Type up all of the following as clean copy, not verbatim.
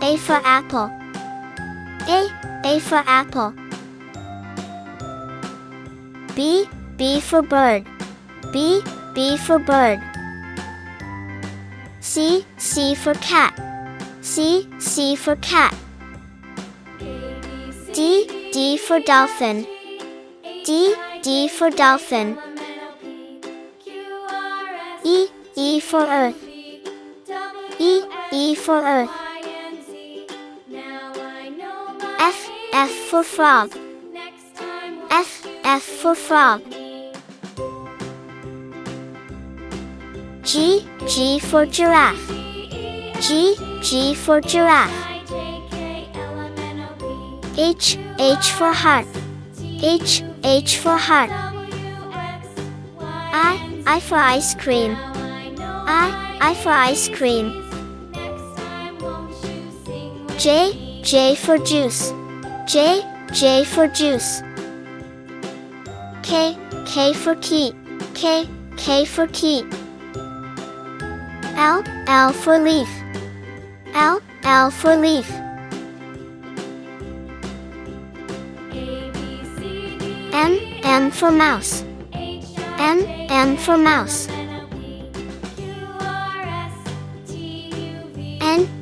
A for apple. A for apple. B for bird. B for bird. C for cat. C for cat. D for dolphin. D for dolphin. E for earth. E for earth. F for frog. F for frog. G for giraffe. G for giraffe. H for heart. H for heart. I for ice cream. I for ice cream. J for juice. J for juice. K for key. K for key. L for leaf. L for leaf. M for mouse. M for mouse.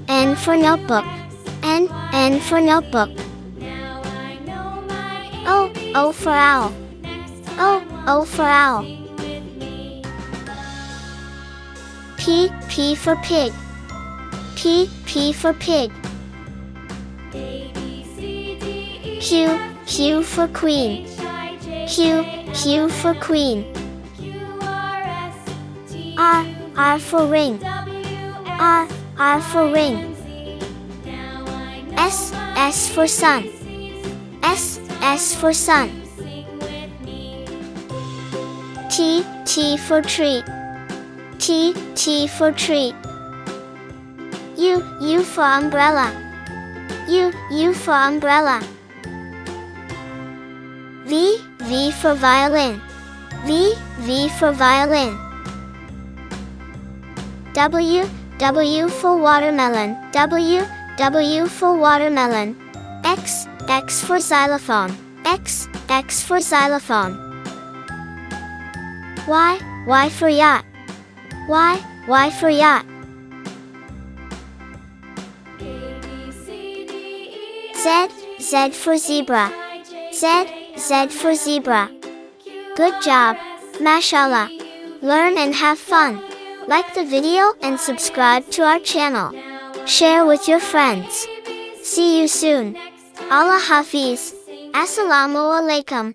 N for notebook. N for notebook. O for owl. O for owl. P for pig. P for pig. Q for queen. Q for queen. R for ring. R for ring. S for sun. S for sun. T for tree. T for tree. U for umbrella. U for umbrella. V for violin. V for violin. W for watermelon. W for watermelon. X for xylophone. X for xylophone. Y for yacht. Y for yacht. Z for zebra. Z for zebra. Good job, mashallah. Learn and have fun. Like the video and subscribe to our channel. Share with your friends. See you soon. Allah Hafiz. Assalamu alaikum.